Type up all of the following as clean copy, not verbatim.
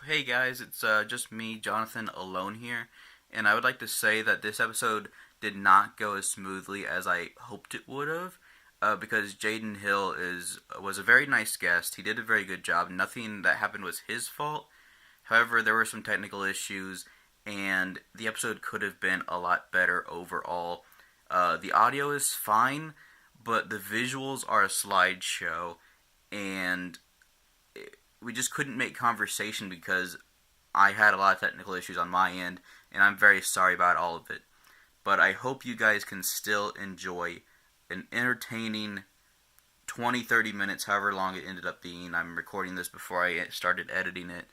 Hey guys, it's just me, Jonathan, alone here, and I would like to say that this episode did not go as smoothly as I hoped it would have, because Jayden Hill was a very nice guest. He did a very good job. Nothing that happened was his fault. However, there were some technical issues, and the episode could have been a lot better overall. The audio is fine, but the visuals are a slideshow, and we just couldn't make conversation because I had a lot of technical issues on my end, and I'm very sorry about all of it. But I hope you guys can still enjoy an entertaining 20-30 minutes, however long it ended up being. I'm recording this before I started editing it.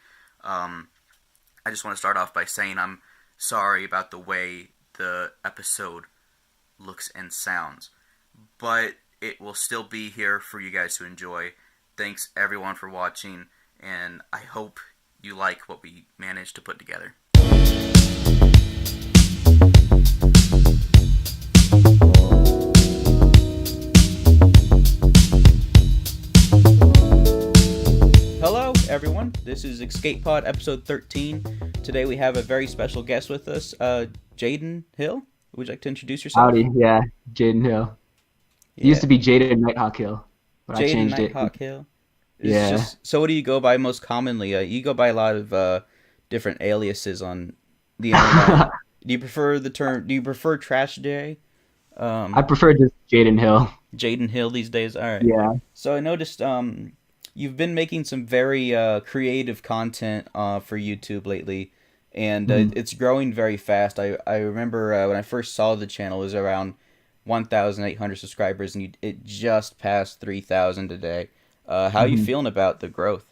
I just want to start off by saying I'm sorry about the way the episode looks and sounds. But it will still be here for you guys to enjoy. Thanks everyone for watching, and I hope you like what we managed to put together. Hello everyone, this is Escape Pod episode 13. Today we have a very special guest with us, Jayden Hill. Would you like to introduce yourself? Howdy, yeah, Jayden Hill. It used to be Jayden Nighthawk Hill, but I Jayden changed it. Nighthawk Hill. Yeah. So what do you go by most commonly? You go by a lot of different aliases on the internet. Do you prefer the term? Do you prefer Trash Day? I prefer just Jayden Hill. Jayden Hill these days. All right. Yeah. So I noticed you've been making some very creative content for YouTube lately, and it's growing very fast. I remember when I first saw the channel, it was around 1,800 subscribers, and it just passed 3,000 today. How are you feeling about the growth?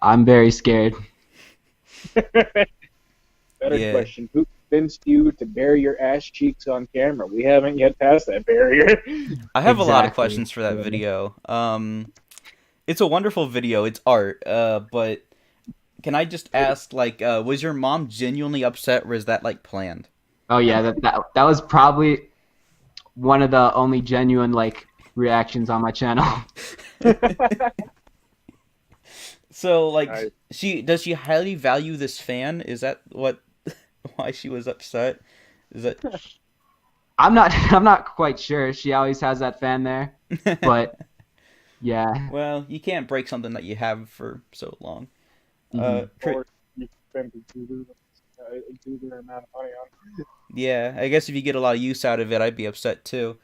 I'm very scared. Better question. Who convinced you to bare your ass cheeks on camera? We haven't yet passed that barrier. I have a lot of Exactly. questions for that video. It's a wonderful video. It's art. But can I just ask, was your mom genuinely upset, or is that planned? Oh yeah, that was probably one of the only genuine reactions on my channel. So, Nice. does she highly value this fan? Is that why she was upset? Is that I'm not quite sure. She always has that fan there, but yeah. well, you can't break something that you have for so long. Mhm. Or you spend a exuberant amount of money on. Yeah, I guess if you get a lot of use out of it, I'd be upset too.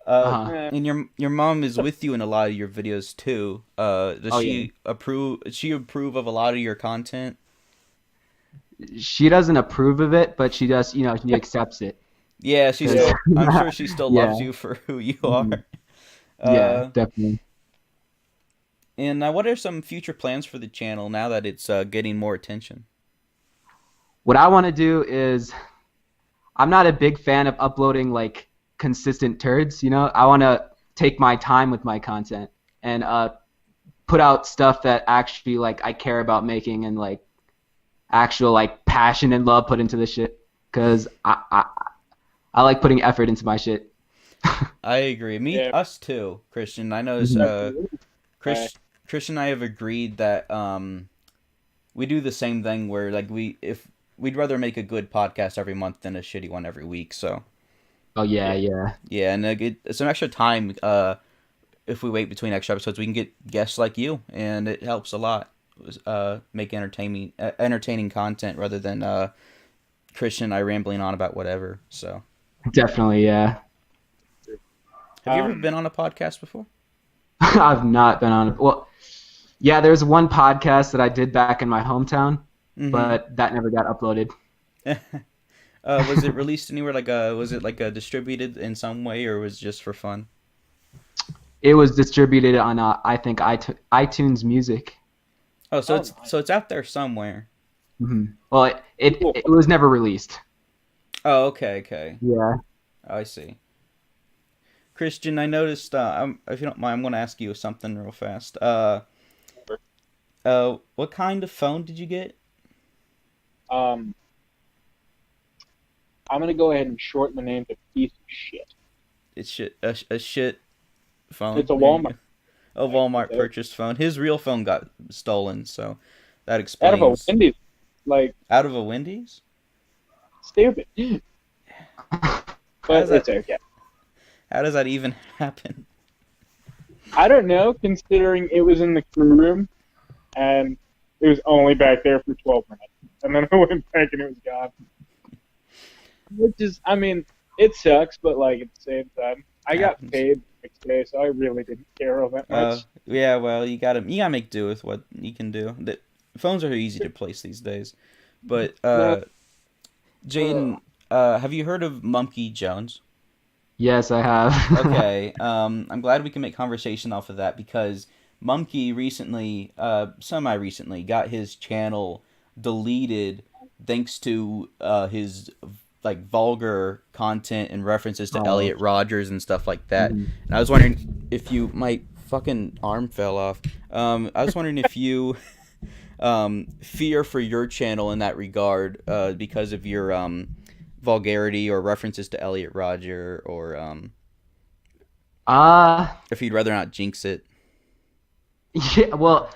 Uh-huh. And your mom is with you in a lot of your videos too. Does Oh, she approve? Does she approve of a lot of your content? She doesn't approve of it, but she does. She accepts it. Yeah, Yeah. I'm sure she still loves Yeah. you for who you Mhm. are. Yeah, definitely. And what are some future plans for the channel now that it's getting more attention? What I want to do is, I'm not a big fan of uploading consistent turds. I want to take my time with my content and put out stuff that actually I care about making and actual passion and love put into the shit. Cause I like putting effort into my shit. I agree. Yeah. Us too, Christian. I notice Christian and I have agreed that we do the same thing where we'd rather make a good podcast every month than a shitty one every week. So Oh yeah. yeah, and it's some extra time. If we wait between extra episodes, we can get guests like you, and it helps a lot. Make entertaining content rather than Christian and I rambling on about whatever. So Definitely, yeah. have you ever been on a podcast before? I've not been on. Well, yeah, there's one podcast that I did back in my hometown, Mhm. but that never got uploaded. Was it released anywhere? Was it distributed in some way, or was it just for fun? It was distributed on I think iTunes Music. Oh, so Oh, it's nice. so it's out there somewhere. Well, it was never released. Oh, okay. Yeah. I see. Christian, I noticed. If you don't mind, I'm going to ask you something real fast. What kind of phone did you get? I'm gonna go ahead and shorten the name to piece of shit. It's a shit phone. It's a There you Walmart. go. A Walmart purchased phone. His real phone got stolen, so That Out of a explains. Wendy's, like, Out of a Wendy's? stupid. How But does it's that? okay. How does that even happen? I don't know, considering it was in the crew room, and it was only back there for 12 minutes. And then I went back and it was gone. Which is, I mean, it sucks, but, like, at the same time, I got Happens. paid the next day, so I really didn't care all that much. Yeah. Well, you gotta make do with what you can do. The phones are easy to place these days. But No. Jayden, have you heard of Monkey Jones? Yes, I have. Okay. I'm glad we can make conversation off of that because Monkey recently, semi-recently, got his channel deleted thanks to his like vulgar content and references to Oh. Elliot Rodgers and stuff like that. Mhm. And I was wondering if you, my fucking arm fell off. I was wondering if you fear for your channel in that regard because of your vulgarity or references to Elliot Rodger, or if you'd rather not jinx it. Yeah, well,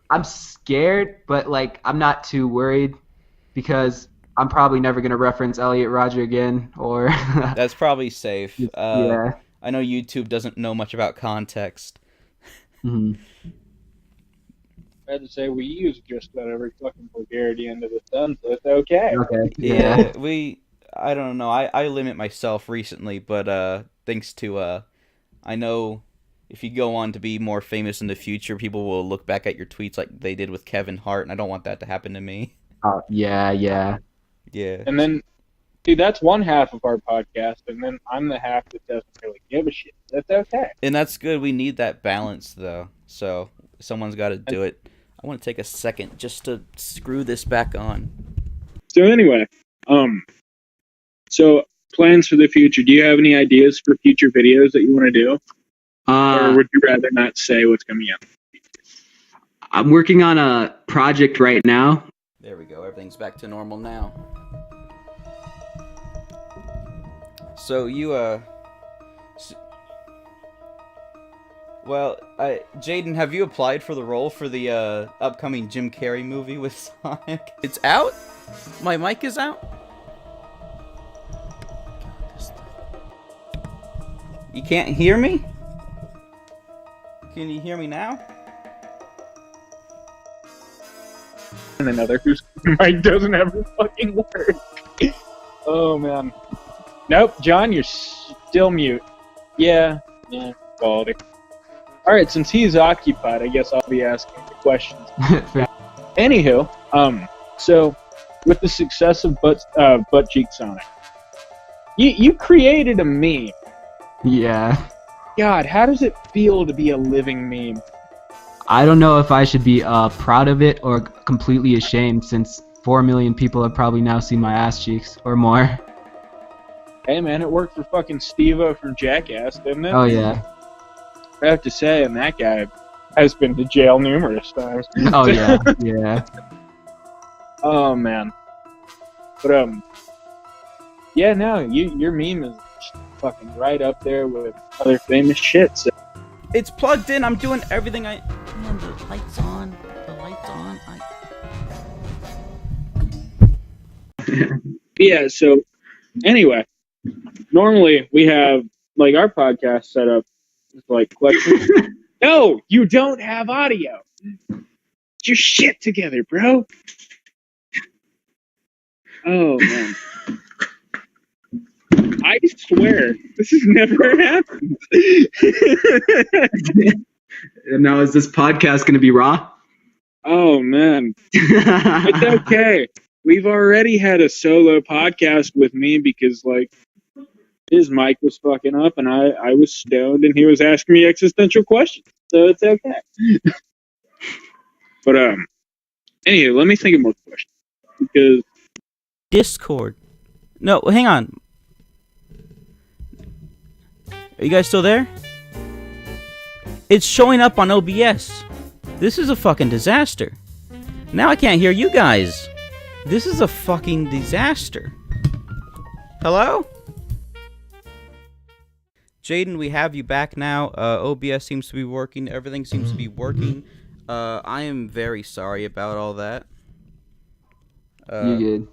I'm scared, but like I'm not too worried because I'm probably never gonna reference Elliot Rodger again, or That's probably safe. yeah. I know YouTube doesn't know much about context. hmm I had to say, we use just about every fucking vulgarity under the sun, so it's okay. Okay. Yeah, I don't know. I limit myself recently, but thanks to I know if you go on to be more famous in the future, people will look back at your tweets like they did with Kevin Hart, and I don't want that to happen to me. Yeah. Yeah. And then, dude, that's one half of our podcast, and then I'm the half that doesn't really give a shit. That's okay. And that's good. We need that balance, though. So someone's got to do it. I want to take a second just to screw this back on. So anyway, so plans for the future. Do you have any ideas for future videos that you want to do? Or would you rather not say what's coming up? I'm working on a project right now. There we go. Everything's back to normal now. So you well, Jayden, have you applied for the role for the upcoming Jim Carrey movie with Sonic? It's out? My mic is out? You can't hear me? Can you hear me now? And another whose mic doesn't ever fucking work. Oh, man. Nope, John, you're still mute. Yeah, quality. Alright, since he's occupied, I guess I'll be asking the questions. Anywho, so with the success of Butt Cheek Sonic, you created a meme. Yeah. God, how does it feel to be a living meme? I don't know if I should be proud of it or completely ashamed, since 4 million people have probably now seen my ass cheeks or more. Hey man, it worked for fucking Steve-O from Jackass, didn't it? Oh yeah. I have to say, and that guy has been to jail numerous times. Oh yeah. Yeah. Oh man. But yeah, no, your meme is fucking right up there with other famous shit. So. It's plugged in. I'm doing everything I. Man, the light's on. The light's on. Yeah. So anyway, normally we have like our podcast set up is like questions. No, you don't have audio. Get your shit together, bro. Oh man. I swear, this has never happened. Now is this podcast gonna be raw? Oh man. It's okay. We've already had a solo podcast with me because like his mic was fucking up and I was stoned and he was asking me existential questions. So it's okay. But anyway, let me think of more questions. Because Discord. No, hang on. Are you guys still there? It's showing up on OBS. This is a fucking disaster. Now I can't hear you guys. This is a fucking disaster. Hello? Jayden, we have you back now. OBS seems to be working. Everything seems to be working. I am very sorry about all that. You Uh, good?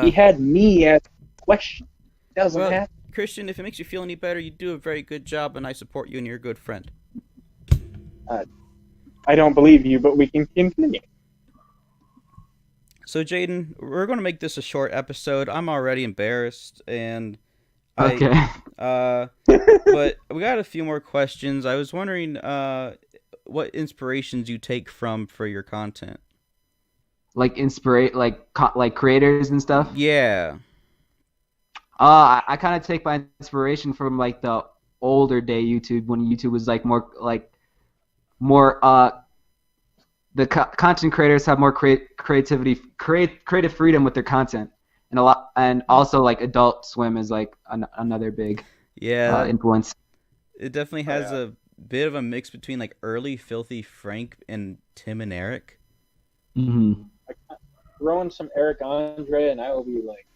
He had me as a question. Doesn't well, have. Christian, if it makes you feel any better, you do a very good job, and I support you, and you're a good friend. I don't believe you, but we can continue. So, Jayden, we're going to make this a short episode. I'm already embarrassed, and Okay. but we got a few more questions. I was wondering, what inspirations you take from for your content. Like like creators and stuff. Yeah. I kind of take my inspiration from like the older day YouTube, when YouTube was like more the content creators have more creative freedom with their content, and also like Adult Swim is like another big Yeah, influence. it definitely has a bit of a mix between like early Filthy Frank and Tim and Eric. Mm-hmm. Throw in some Eric Andre, and I will be like,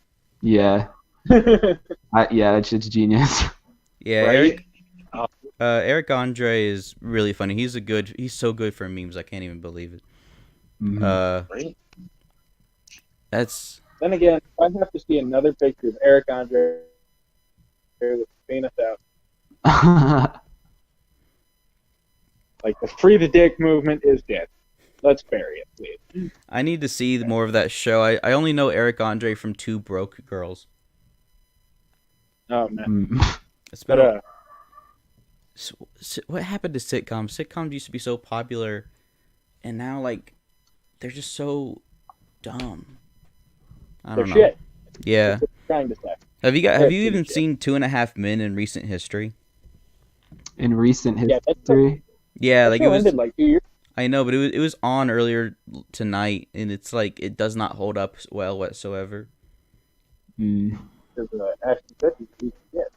Yeah. Yeah, that shit's genius. Yeah, right? Eric Andre is really funny. He's so good for memes. I can't even believe it. Mm-hmm. Right? That's Then again, if I have to see another picture of Eric Andre with his penis out, like the free the dick movement is dead. Let's bury it, please. I need to see more of that show. I only know Eric Andre from Two Broke Girls. Oh man. It's been But what happened to sitcoms? Sitcoms used to be so popular, and now like they're just so dumb. I don't know. shit. Yeah. That's what I'm trying to say. Have you even seen 2.5 Men in recent history? In recent Yeah, history. Yeah, That like it show was. ended like 2 years. I know, but it was on earlier tonight, and it's like it does not hold up well whatsoever. Mm. Ashton Kutcher, he's shit.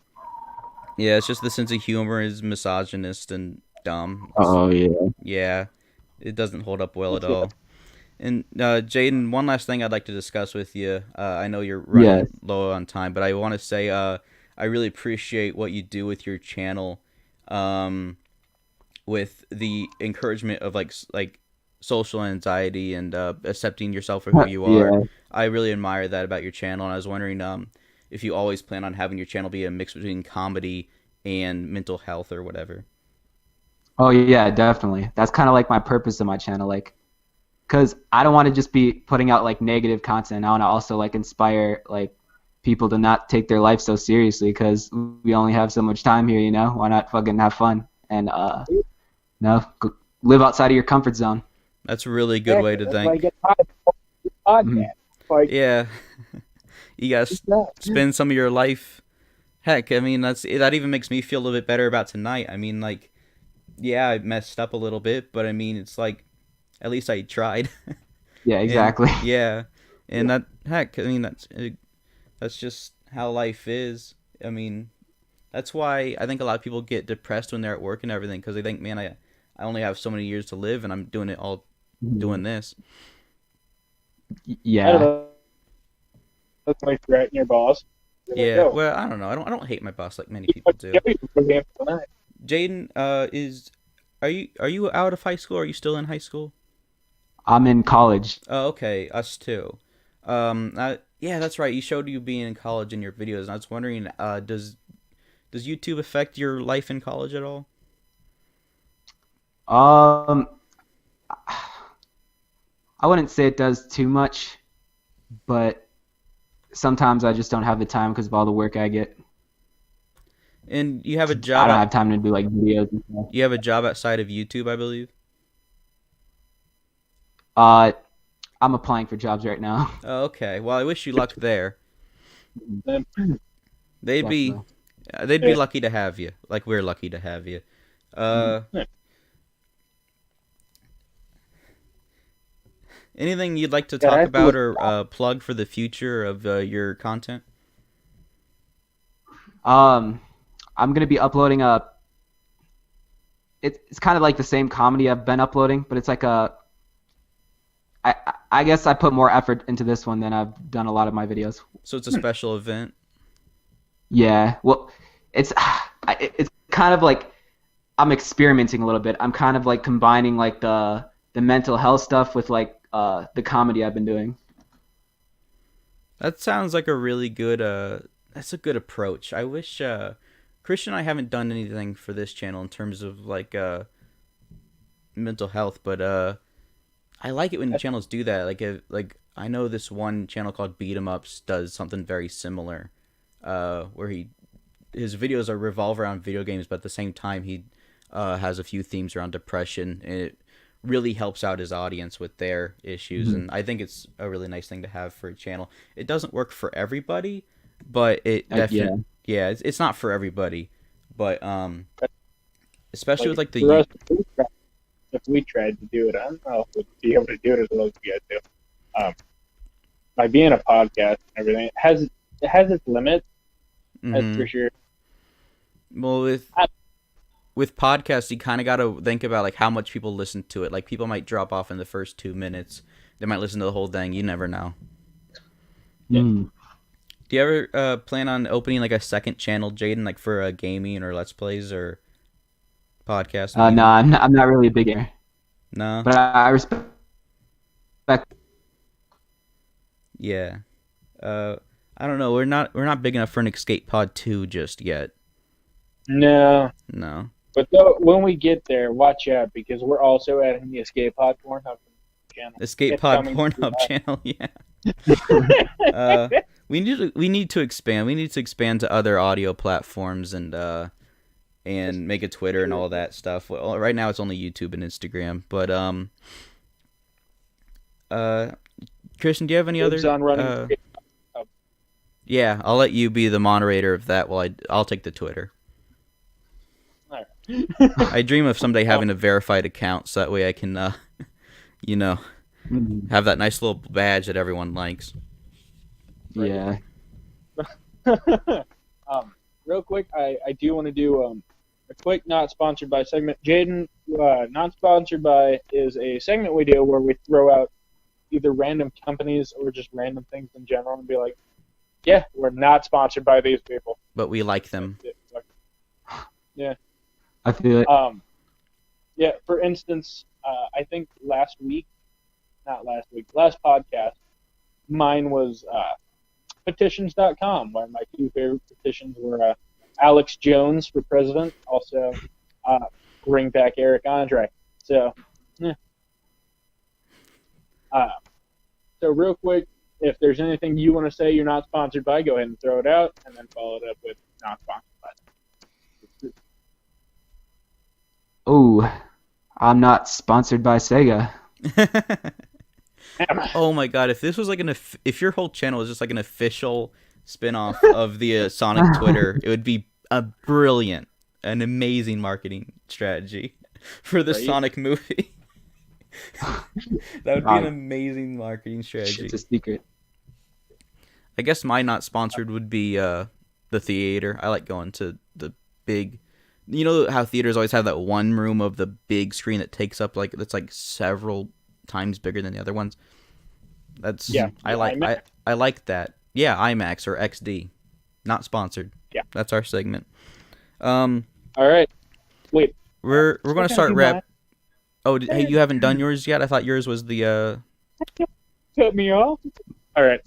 Yeah, it's just the sense of humor is misogynist and dumb. Oh yeah. Yeah, it doesn't hold up well at all. And Jayden, one last thing I'd like to discuss with you. I know you're running low on time, but I want to say I really appreciate what you do with your channel, with the encouragement of like social anxiety and accepting yourself for who you are. Yeah. I really admire that about your channel, and I was wondering if you always plan on having your channel be a mix between comedy and mental health or whatever. Oh yeah, definitely. That's kind of like my purpose of my channel, like, because I don't want to just be putting out like negative content. I want to also like inspire like people to not take their life so seriously, because we only have so much time here, you know. Why not fucking have fun and live outside of your comfort zone. That's a really good way to think. Podcast. Like, Yeah. You guys spend some of your life. Heck, I mean that even makes me feel a little bit better about tonight. I mean, like, yeah, I messed up a little bit, but I mean, it's like at least I tried. Yeah, exactly. And that, heck, I mean that's just how life is. I mean, that's why I think a lot of people get depressed when they're at work and everything, because they think, man, I only have so many years to live, and I'm doing it all doing this. Yeah. I don't know. That's like threatening your boss. Yeah, well, I don't know. I don't hate my boss like many people do. Jayden, are you out of high school? Or are you still in high school? I'm in college. Oh, okay, us too. Yeah, that's right. You showed you being in college in your videos, and I was wondering, does YouTube affect your life in college at all? I wouldn't say it does too much, but sometimes I just don't have the time because of all the work I get. And you have a job. I don't have time to do like videos and stuff. You have a job outside of YouTube, I believe. I'm applying for jobs right now. Oh, okay. Well, I wish you luck there. They'd be lucky to have you, like we're lucky to have you. Anything you'd like to talk about or plug for the future of your content? I'm gonna be uploading it's kind of like the same comedy I've been uploading, but it's like I guess I put more effort into this one than I've done a lot of my videos. So it's a special event? Yeah. Well, it's kind of like I'm experimenting a little bit. I'm kind of like combining like the mental health stuff with like the comedy I've been doing. That sounds like a really good that's a good approach. I wish Christian and I haven't done anything for this channel in terms of like mental health, but I like it when channels do that. Like I know this one channel called Beat 'em Ups does something very similar, where his videos are revolve around video games, but at the same time he has a few themes around depression, and it really helps out his audience with their issues. Mm-hmm. And I think it's a really nice thing to have for a channel. It doesn't work for everybody, but it definitely it's not for everybody, but especially with like the for us, if we tried to do it, I don't know if we'd be able to do it as well as you guys do. By being a podcast and everything, it has its limits. That's for sure. Well, with podcasts, you kind of got to think about like how much people listen to it. Like people might drop off in the first 2 minutes. They might listen to the whole thing. You never know. Mm. Do you ever plan on opening like a second channel, Jayden, like for gaming or let's plays or podcast? No, I'm not really a big gamer. No. But I respect. Yeah. I don't know. We're not big enough for an Escape Pod 2 just yet. No. But when we get there, watch out, because we're also adding the Escape Pod Pornhub channel. Escape Pod Pornhub channel, yeah. We need to expand. We need to expand to other audio platforms and make a Twitter and all that stuff. Well, right now it's only YouTube and Instagram. But Christian, do you have any other? Yeah, I'll let you be the moderator of that while I'll take the Twitter. I dream of someday having a verified account, so that way I can, have that nice little badge that everyone likes. Yeah. Real quick, I do want to do a quick not sponsored by segment. Jayden, not sponsored by is a segment we do where we throw out either random companies or just random things in general and be like, yeah, we're not sponsored by these people, but we like them. Yeah. I feel it. Yeah, for instance, I think last podcast, mine was petitions.com, where my two favorite petitions were Alex Jones for president, also bring back Eric Andre. So, yeah. So real quick, if there's anything you want to say you're not sponsored by, go ahead and throw it out, and then follow it up with not sponsored by. Oh, I'm not sponsored by Sega. Oh my god, if this was like if your whole channel was just like an official spin-off of the Sonic Twitter, it would be an amazing marketing strategy for the Sonic movie. That would be an amazing marketing strategy. It's a secret. I guess my not sponsored would be the theater. I like going to the big. You know how theaters always have that one room of the big screen that takes up that's like several times bigger than the other ones. I like that. Yeah, IMAX or XD. Not sponsored. Yeah. That's our segment. All right. Wait. We're going to start wrap. Oh, hey, you haven't done yours yet? I thought yours was the Cut me off. All right.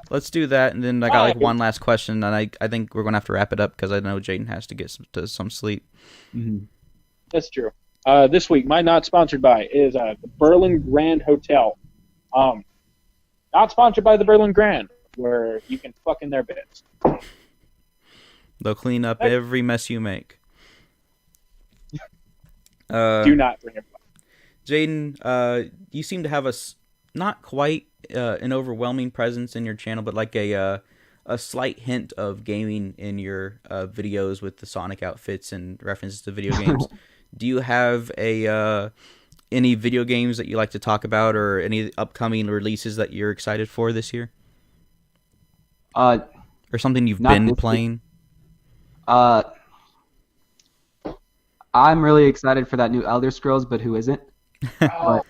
Let's do that, and then I got one last question, and I think we're gonna have to wrap it up because I know Jayden has to get some sleep. Mm-hmm. That's true. This week, my not sponsored by is the Berlin Grand Hotel. Not sponsored by the Berlin Grand, where you can fuck in their beds. They'll clean up every mess you make. Do not bring it back. Jayden, you seem to have not quite an overwhelming presence in your channel, but like a slight hint of gaming in your videos with the Sonic outfits and references to video games. Do you have any video games that you like to talk about, or any upcoming releases that you're excited for this year? Or something you've been playing? I'm really excited for that new Elder Scrolls, but who isn't? Oh.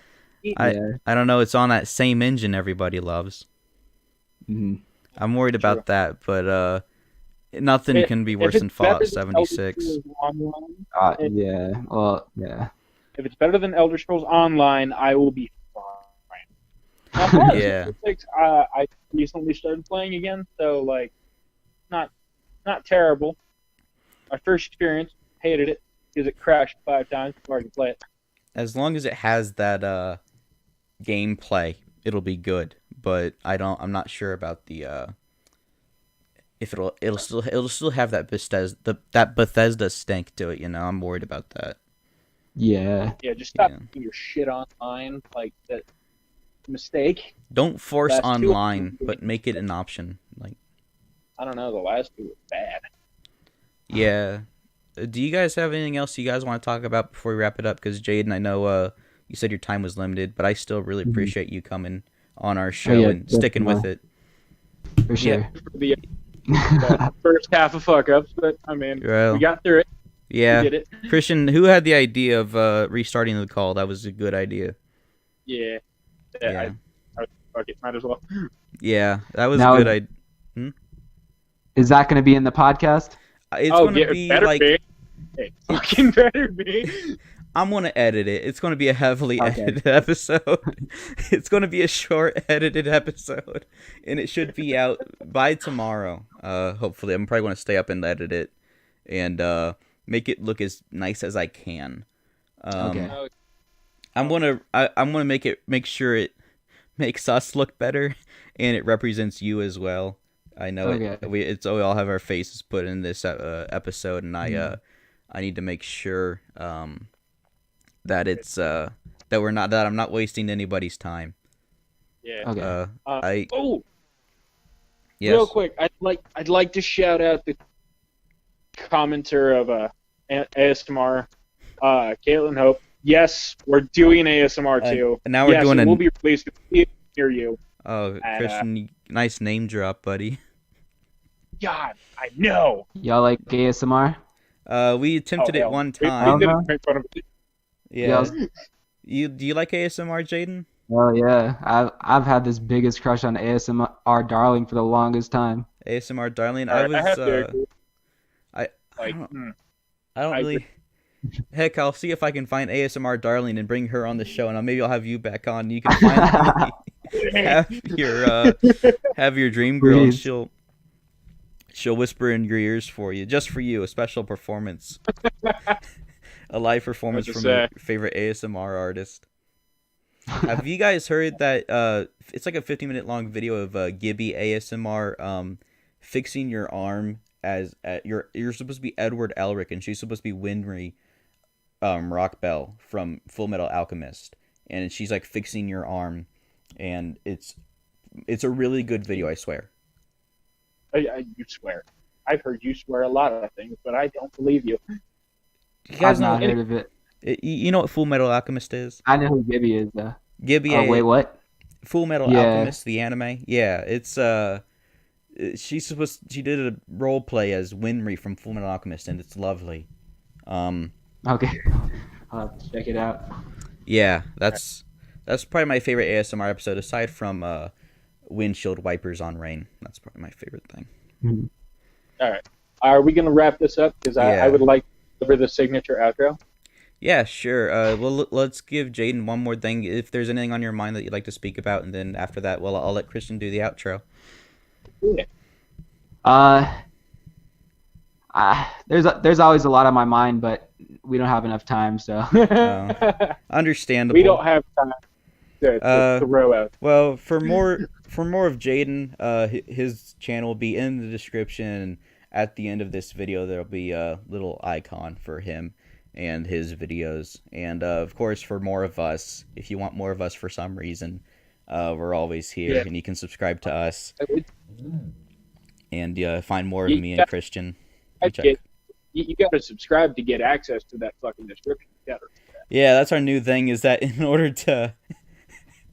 I don't know. It's on that same engine everybody loves. Mm-hmm. I'm worried about that, but Nothing can be worse than Fallout 76. Yeah. Well, yeah. If it's better than Elder Scrolls Online, I will be fine. Now, Fallout Yeah. 76, I recently started playing again, so like, not terrible. My first experience, hated it because it crashed 5 times before I could play it. As long as it has that gameplay, it'll be good. But I'm not sure about the if it'll still have that Bethesda stink to it. I'm worried about that. Yeah. Yeah, just stop doing your shit online like that. Mistake. Don't force Last online, but make it an option. Like, I don't know, the last 2 were bad. Yeah. Do you guys have anything else you guys want to talk about before we wrap it up? Because Jayden, I know you said your time was limited, but I still really appreciate you coming on our show and sticking with it. For sure. Yeah. The first half of fuck ups, but I mean, we got through it. Yeah. We did it. Christian, who had the idea of restarting the call? That was a good idea. Yeah. Fuck it, might as well. Yeah, that was a good idea. Is that going to be in the podcast? It's going to be like... It fucking better be. I'm going to edit it. It's going to be a heavily edited episode. It's going to be a short edited episode. And it should be out by tomorrow. Hopefully. I'm probably going to stay up and edit it. And make it look as nice as I can. Okay. I'm going to make sure it makes us look better. And it represents you as well. I know we all have our faces put in this episode, and I need to make sure that it's that I'm not wasting anybody's time. Yeah. Okay. Yes. Real quick, I'd like to shout out the commenter of ASMR, Caitlin Hope. Yes, we're doing ASMR too. And now we're doing it will be released to hear you. Oh, Christian, nice name drop, buddy. God, I know. Y'all like ASMR? We attempted it one time. We didn't make fun of it. Yeah. Do you like ASMR, Jayden? Well, yeah. I've had this biggest crush on ASMR Darling for the longest time. ASMR Darling. I have to agree. I don't really. Heck, I'll see if I can find ASMR Darling and bring her on the show, and maybe I'll have you back on. You can finally have your dream girl. And she'll whisper in your ears for you, just for you, a special performance, a live performance from your favorite ASMR artist. Have you guys heard that? It's like a 15-minute long video of Gibby ASMR fixing your arm as you're supposed to be Edward Elric, and she's supposed to be Winry. Rock Bell from Full Metal Alchemist, and she's like fixing your arm, and it's a really good video, I swear. You swear. I've heard you swear a lot of things, but I don't believe you. You guys I've not heard of it. You know what Full Metal Alchemist is? I know who Gibby is, though. Gibby. Wait, what? Full Metal Alchemist, the anime. Yeah, it's she did a role play as Winry from Full Metal Alchemist, and it's lovely. Okay, I'll have to check it out. Yeah, that's probably my favorite ASMR episode, aside from windshield wipers on rain. That's probably my favorite thing. Mm-hmm. All right, are we gonna wrap this up? Because I would like to cover the signature outro. Yeah, sure. Well, let's give Jayden one more thing. If there's anything on your mind that you'd like to speak about, and then after that, I'll let Christian do the outro. Yeah. There's always a lot on my mind, but we don't have enough time, so. Understandable. We don't have time to throw out. Well, for more of Jayden, his channel will be in the description. At the end of this video, there'll be a little icon for him and his videos. And of course, for more of us, if you want more of us for some reason, we're always here, and you can subscribe to us and find more of me and Christian. You got to subscribe to get access to that fucking description. Yeah, that's our new thing, is that in order to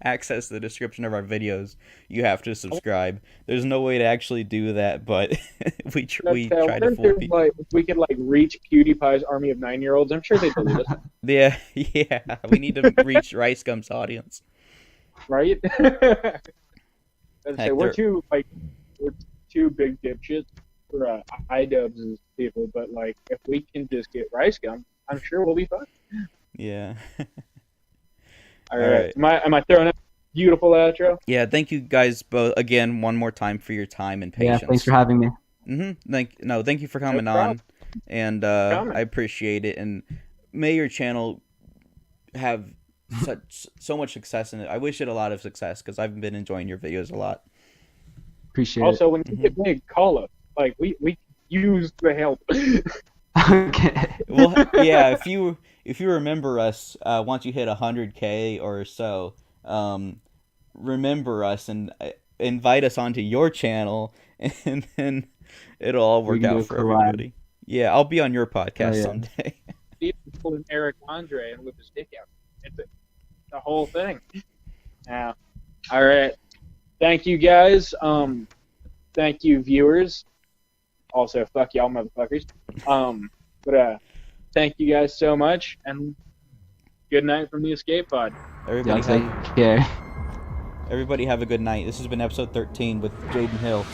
access the description of our videos, you have to subscribe. There's no way to actually do that, but we try to fool people. If we could reach PewDiePie's army of 9-year-olds, I'm sure they'd believe us. Yeah, we need to reach Rice Gum's audience. Right? We're two big dipshits. for iDubbbz and people, but like if we can just get Rice Gum, I'm sure we'll be fine. Yeah. All right. Am I throwing out a beautiful outro? Yeah, thank you guys both again one more time for your time and patience. Yeah, thanks for having me. Thank you for coming on, and I appreciate it. And may your channel have so much success in it. I wish it a lot of success because I've been enjoying your videos a lot. Appreciate also, it. when you get big, call us. Like we use the help. Okay. Well, yeah. If you remember us, once you hit 100K or so, remember us and invite us onto your channel, and then it'll all work out for everybody. Yeah, I'll be on your podcast someday. Pulling Eric Andre and whip his dick out. It's the whole thing. Yeah. All right. Thank you guys. Thank you viewers. Also, fuck y'all motherfuckers. But thank you guys so much, and good night from the Escape Pod. Everybody take care. Everybody have a good night. This has been episode 13 with Jayden Hill.